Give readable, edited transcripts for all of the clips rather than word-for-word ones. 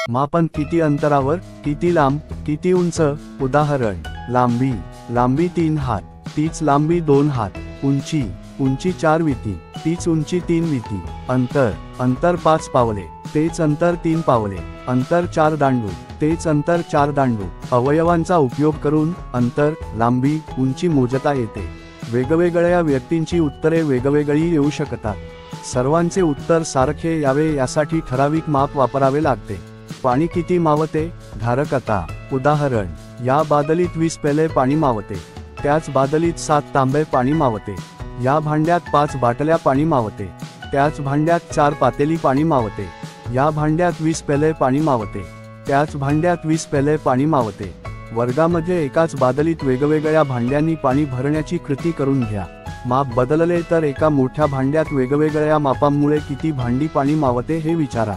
मापन किती अंतरावर, किती लांब, किती उंच। उदाहरण, लांबी, लांबी 3 हात, तीच लांबी 2 हात। उंची, उंची 4 विती, तीच उंची 3 विती। अंतर, अंतर 5 पावले, तेच अंतर 3 पावले। अंतर 4 दांडू, तेच अंतर 4 दांडू। अवयवांचा उपयोग करून अंतर, लांबी, उंची मोजता येते। वेगवेगळ्या व्यक्तींची उत्तरे वेगवेगळी येऊ शकतात। सर्वांचे उत्तर सारखे यावे यासाठी ठराविक माप वापरावे लागते। पाणी किती मावते, धारकता। उदाहरण, या बादलीत 20 पेले पाणी मावते, त्याच बादलीत 7 तांबे पाणी मावते। या भांड्यात 5 बाटल्या पाणी मावते, त्याच भांड्यात 4 पातेली पाणी मावते। या भांड्यात 20 पेले पाणी मावते, त्याच भांड्यात 20 पेले पाणी मावते। वर्गामध्ये एकाच बादलीत वेगवेगळ्या भांड्यांनी पाणी भरण्याची कृती करून घ्या। माप बदलले तर एका मोठ्या भांड्यात वेगवेगळ्या मापांमुळे किती भांडी पाणी मावते हे विचारा।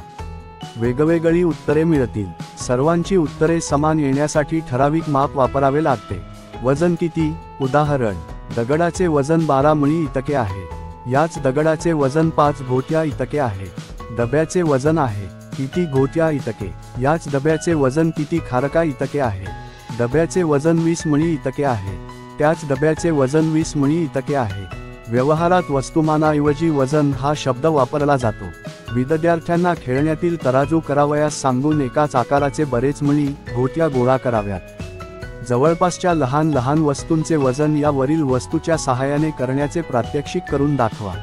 वेगवेगळी उत्तरे मिळतील। सर्वांची उत्तरे समान येण्यासाठी ठराविक माप वापरावे लागते। वजन किती। उदाहरण, दगडाचे वजन 12 मणी इतके आहे, याच दगडाचे वजन 5 घोट्या इतके आहे। डब्याचे वजन आहे किती घोट्या इतके, याच डब्याचे वजन किती खारका इतके आहे। डब्याचे वजन 20 मणी इतके आहे, त्याच डब्याचे वजन 20 मणी इतके आहे। व्यवहारात वस्तुमानाऐवजी वजन हा शब्द वापरला जातो। विद्यार्थ्यांना खेळण्यातील तराजू करावयास सांगून एकाच आकाराचे बरेच मणी, घोट्या गोळा कराव्यात। जवळपासच्या लहान लहान वस्तूंचे वजन या वरील वस्तूच्या सहाय्याने करण्याचे प्रात्यक्षिक करून दाखवा।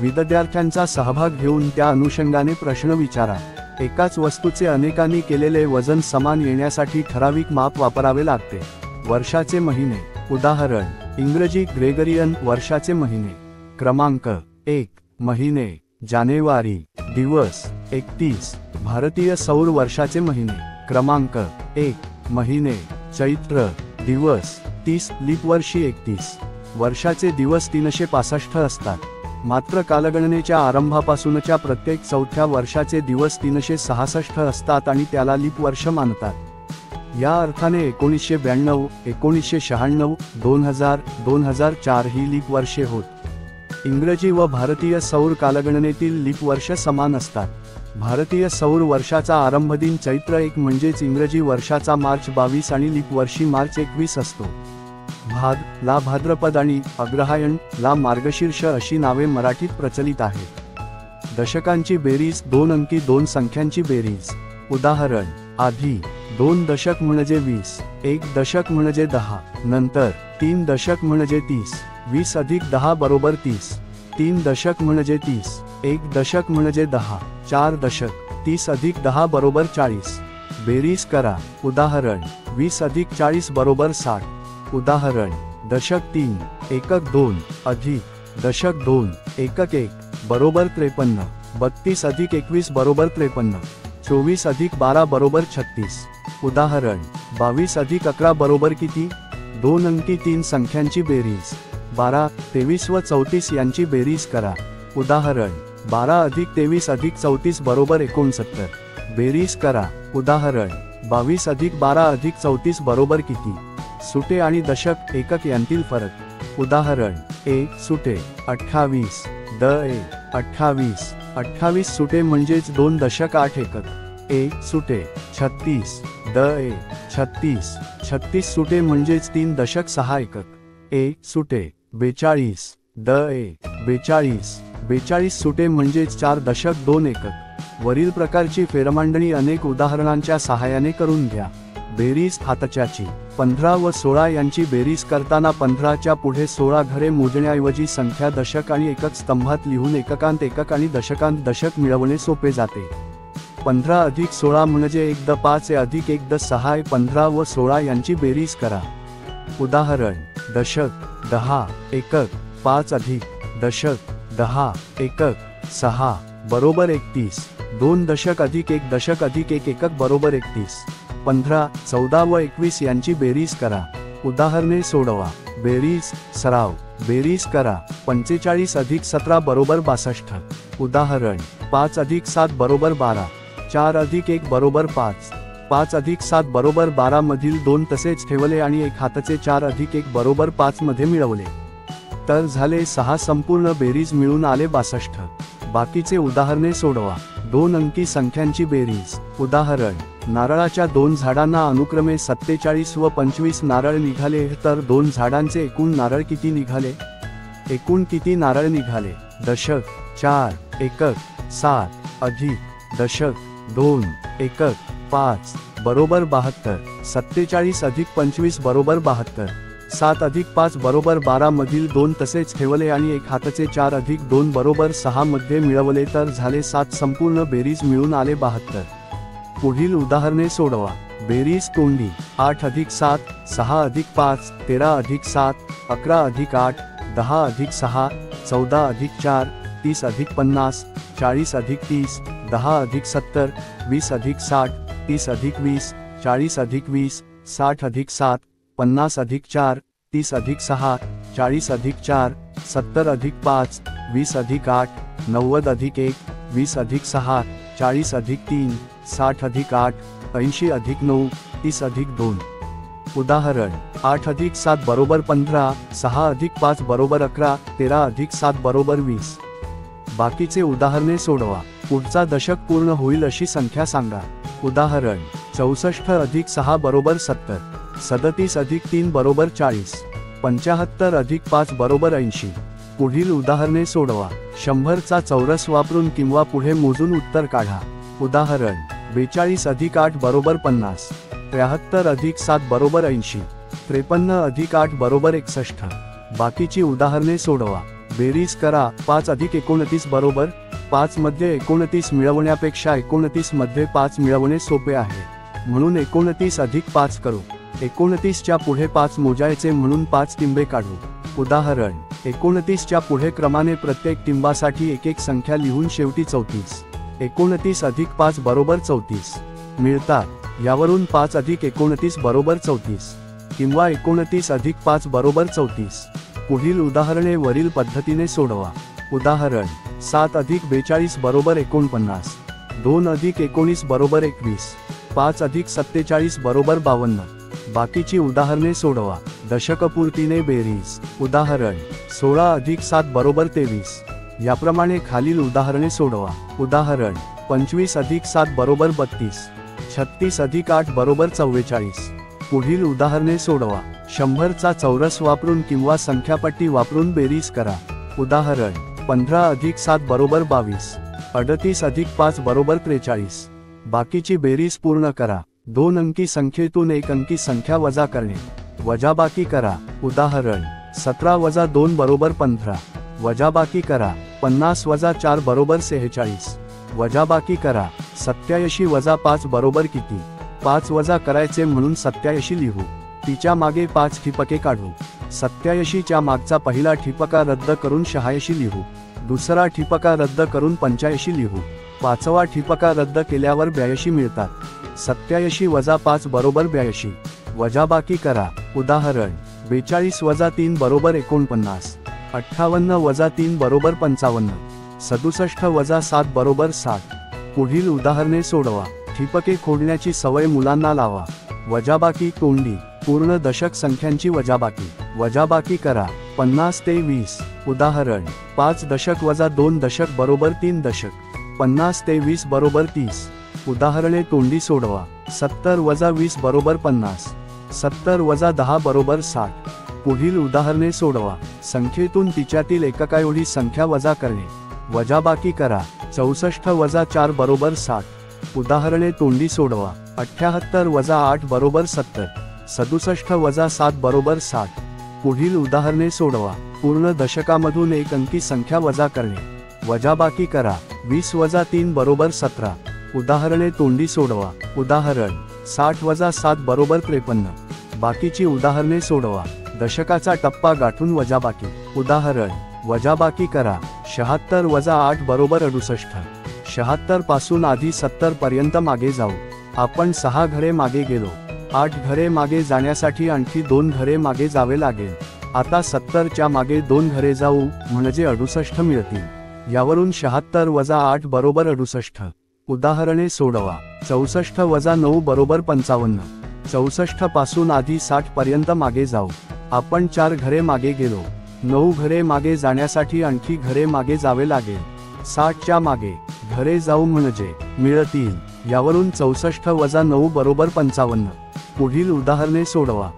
विद्यार्थ्यांचा सहभाग घेऊन त्या अनुषंगाने प्रश्न विचारा। एकाच वस्तूचे अनेकांनी केलेले वजन समान येण्यासाठी ठराविक माप वापरावे लागते। वर्षाचे महिने। उदाहरण, इंग्रजी ग्रेगरियन वर्षाचे महिने। क्रमांक 1, महिने, जानेवारी। दिवस, 31। भारतीय सौर वर्षाचे महिने। क्रमांक 1, महिने, चैत्र। दिवस, 30। लीप वर्षी 31। वर्षाचे दिवस 365 असतात, मात्र कालगणनेच्या आरंभापासूनच्या प्रत्येक चौथ्या वर्षाचे दिवस 366 असतात आणि त्याला लीप वर्ष मानतात। या अर्थाने 1992, 1996, 2000, 2004 ही लीप वर्षे होत। इंग्रजी व भारतीय सौर कालगणनेतील लीप वर्ष समान असतात। भारतीय सौर वर्षाचा आरंभ दिन चैत्र 1 म्हणजेच इंग्रजी वर्षाचा मार्च 22 आणि लीप वर्षी मार्च 21 असतो। भाद ला भाद्रपद आणि अग्रहायण ला मार्गशीर्ष अशी नावे मराठीत प्रचलित आहेत। दशकांची बेरीज 2 अंकी 2 संख्यांची बेरीज। उदाहरण, आधी 2 दशक म्हणजे 20, 1 दशक म्हणजे 10, नंतर 3 दशक म्हणजे 30, 20 अधिक 10 बरोबर 30, 3 दशक म्हणजे 30, 1 दशक म्हणजे 10, 4 दशक, 30 अधिक 10 बरोबर 40। बेरीज करा। उदाहरण, 20 अधिक 40 बरोबर 60। उदाहरण, दशक 3, एकक 2, अधिक दशक 2, एकक 1 बरोबर 53, 32 अधिक 21 बरोबर 53, 24 अधिक 12 बरोबर 36। उदाहरण, 22 अधिक 11 बरोबर किती। 2 अंकी 3 संख्यांची बेरीज। 12, 23 व 34 यांची बेरीज करा। उदाहरण, 12 अधिक 23 अधिक 34 बरोबर 69। बेरीज करा। उदाहरण, 22 अधिक 12 अधिक 34 बरोबर किती। सुटे आणि दशक एकक यांतील फरक। उदाहरण, 1 सुटे 28, द 28, 28 सुटे म्हणजेच 2 दशक 8 एकक। 1 सुटे 36, द 36, 36 सुटे म्हणजेच 3 दशक 6 एकक। 1 सुटे 42, द 42, 42 सुटे म्हणजेच 4 दशक 2 एकक। वरील प्रकारची फेरमांडणी अनेक उदाहरणांच्या सहाय्याने करून घ्या। बेरीज हातच्याची। 15 व 16 यांची बेरीज करताना 15च्या पुढे 16 घरे मोजण्याऐवजी संख्या दशक आणि एकक स्तंभात लिहून एककांत एकक आणि दशकांत दशक मिळवणे सोपे जाते। 15 अधिक 16 म्हणजे 1 द 5 अधिक 1 द 6 15 व 16 यांची बेरीज करा। उदाहरण, दशक 10, एकक 5 अधिक दशक 10, एकक 6 बरोबर 31। 2 दशक अधिक 1 दशक अधिक 1 एकक बरोबर 31। 15, 14 व 21 यांची बेरीज करा। उदाहरणे सोडवा। बेरीज, सराव। बेरीज करा। 45 अधिक 17 बरोबर 62। उदाहरण, 5 अधिक 7 बरोबर 12, 4 अधिक 1 बरोबर 5, 5 अधिक 7 बरोबर 12 मधील 2 तसेच ठेवले आणि 1 हातचे 4 अधिक 1 बरोबर 5 मध्ये मिळवले, तर झाले 6। संपूर्ण बेरीज मिळून आले 62। बाकीचे उदाहरणे सोडवा। दोन अंकी संख्यांची बेरीज. उदाहरण, नारळाच्या 2 झाडांना अनुक्रमे 47 व 25 नारळ निघाले तर 2 झाडांचे एकूण नारळ किती निघाले? एकूण किती नारळ निघाले? दशक 4 एकक 7 अधिक दशक 2 एकक 5 बरोबर 72. 47 अधिक 25 बरोबर 72. 7 अधिक 5 बरोबर 12 मधील 2 तसेच ठेवले आणि एक हाताचे 4 अधिक 2 बरोबर 6 मध्ये मिळवले तर झाले 7. संपूर्ण बेरीज मिळून आले 72. पुढील उदाहरणे सोडवा. बेरीज तोंडी. 8 अधिक 7 6 अधिक 5 13 अधिक 7 11 अधिक 8 10 अधिक 6 14 अधिक 4 30 अधिक 50 40 अधिक 30 10 अधिक 70 20 अधिक 60 30 अधिक 20 40 अधिक 20 60 अधिक 7 50 अधिक 4 30 अधिक 6 40 अधिक 4 70 अधिक 5 20 अधिक 8 90 अधिक 1 20 अधिक 6 40 अधिक 3 60 अधिक 8 80 अधिक 9 30 अधिक 2. उदाहरण, 8 अधिक 7 बरोबर 15 6 अधिक 5 बरोबर 11 13 अधिक 7 बरोबर 20. बाकीचे उदाहरणे सोडवा. पुढचा दशक पूर्ण होईल अशी संख्या सांगा. उदाहरण, 64 अधिक 6 बरोबर 70 37 अधिक 3 बरोबर 40 75 अधिक 5 बरोबर 80. पुढील उदाहरणे सोडवा. 100 चा चौरस वापरून किंवा पुढे मोजून उत्तर काढा. उदाहरण, 42 अधिक 8 बरोबर 50 73 अधिक 7 बरोबर 80 53 अधिक 8 बरोबर 61. बाकीची उदाहरणे सोडवा. बेरीज करा. 5 अधिक 29 बरोबर 5 मध्ये 29 मिळवण्यापेक्षा 29 मध्ये 5 मिळवणे सोपे आहे, म्हणून 29 अधिक 5 करू. 29 च्या पुढे 5 मोजायचे म्हणून 5 टिंबे काढू. उदाहरण, 29 च्या पुढे क्रमाने प्रत्येक टिंबासाठी एक एक संख्या लिहून शेवटी 34. 29 अधिक 5 बरोबर 34 मिळतात. यावरून 5 अधिक 29 बरोबर 34 किंवा 29 अधिक 5 बरोबर 34. पुढील उदाहरणे वरील पद्धतीने सोडवा. उदाहरण, 7 अधिक 42 बरोबर 49 2 अधिक 19 बरोबर 21 5 अधिक 47 बरोबर 52. बाकीची उदाहरणे सोडवा. दशकपूर्तीने बेरीज. उदाहरण, 16 अधिक 7 बरोबर 23. याप्रमाणे खालील उदाहरणे सोडवा. उदाहरण, 25 अधिक 7 बरोबर 32 36 अधिक 8 बरोबर 44. पुढील उदाहरणे सोडवा. 100 चा चौरस वापरून किंवा संख्यापट्टी वापरून बेरीज करा. उदाहरण, 15 अधिक 7 बरोबर 22 38 अधिक 5 बरोबर 43. बाकीची बेरीज पूर्ण करा. 2 अंकी संख्येतून 1 अंकी संख्या वजा करणे. वजाबाकी करा. उदाहरण, 17 वजा 2 बरोबर 15 वजाबाकी करा. 50 वजा 4 बरोबर 46 वजाबाकी करा. 87 वजा 5 बरोबर किती? 5 वजा करायचे म्हणून 87 लिहू. तिच्या मागे 5 ठिपके काढू. 87 च्या मागचा पहिला ठिपका रद्द करून 86 लिहू. दुसरा ठिपका रद्द करून 85 लिहू. 5वा ठिपका रद्द केल्यावर 82 मिळतात. 87 वजा 5 बरोबर 82 वजाबाकी करा. उदाहरण, 42 वजा 3 बरोबर 49 58 वजा 3 बरोबर 55 67 वजा 7 बरोबर 60. पुढील उदाहरणे सोडवा. ठिपके खोडण्याची सवय मुलांना लावा. वजाबाकी तोंडी. पूर्ण दशक संख्यांची वजाबाकी. वजाबाकी करा. 50 ते 20. उदाहरण, 5 दशक वजा 2 दशक बरोबर 3 दशक 50 ते 20 बरोबर 30. उदाहरणे तोंडी सोडवा. 70 वजा 20 बरोबर 50 70 वजा 10 बरोबर 60. पुढील उदाहरणे सोडवा. संख्येतून तिच्यातील एककाएवढी संख्या वजा करणे. वजाबाकी करा. 64 वजा 4 बरोबर 60. उदाहरणे तोंडी सोडवा. 78 वजा 8 बरोबर 70 67 वजा 7 बरोबर 60. पुढील उदाहरणे सोडवा. पूर्ण दशकामधून 1 अंकी संख्या वजा करणे. वजाबाकी करा. 20 वजा 3 बरोबर 17. उदाहरणे तोंडी सोडवा. उदाहरण, 60 वजा 7 बरोबर 53. बाकीची उदाहरणे सोडवा. दशकाचा टप्पा गाठून वजाबाकी. उदाहरण, वजाबाकी करा. 76 वजा 8 बरोबर 68. 76 पासून आधी 70 पर्यंत मागे जाऊ. आपण 6 घरे मागे गेलो. 8 घरे मागे जाण्यासाठी आणखी 2 घरे मागे जावे लागेल. आता 70 च्या मागे 2 घरे जाऊ म्हणजे 68 मिळतील. यावरून 76 वजा 8 बरोबर 68. उदाहरणे सोडवा. 64 वजा 9 बरोबर 55. 64 पासून आधी 60 पर्यंत मागे जाऊ. आपण 4 घरे मागे गेलो. 9 घरे मागे जाण्यासाठी आणखी घरे मागे जावे लागेल. 60 च्या मागे घरे जाऊ म्हणजे मिळतील. यावरून 64 वजा 9 बरोबर 55. पुढील उदाहरणे सोडवा.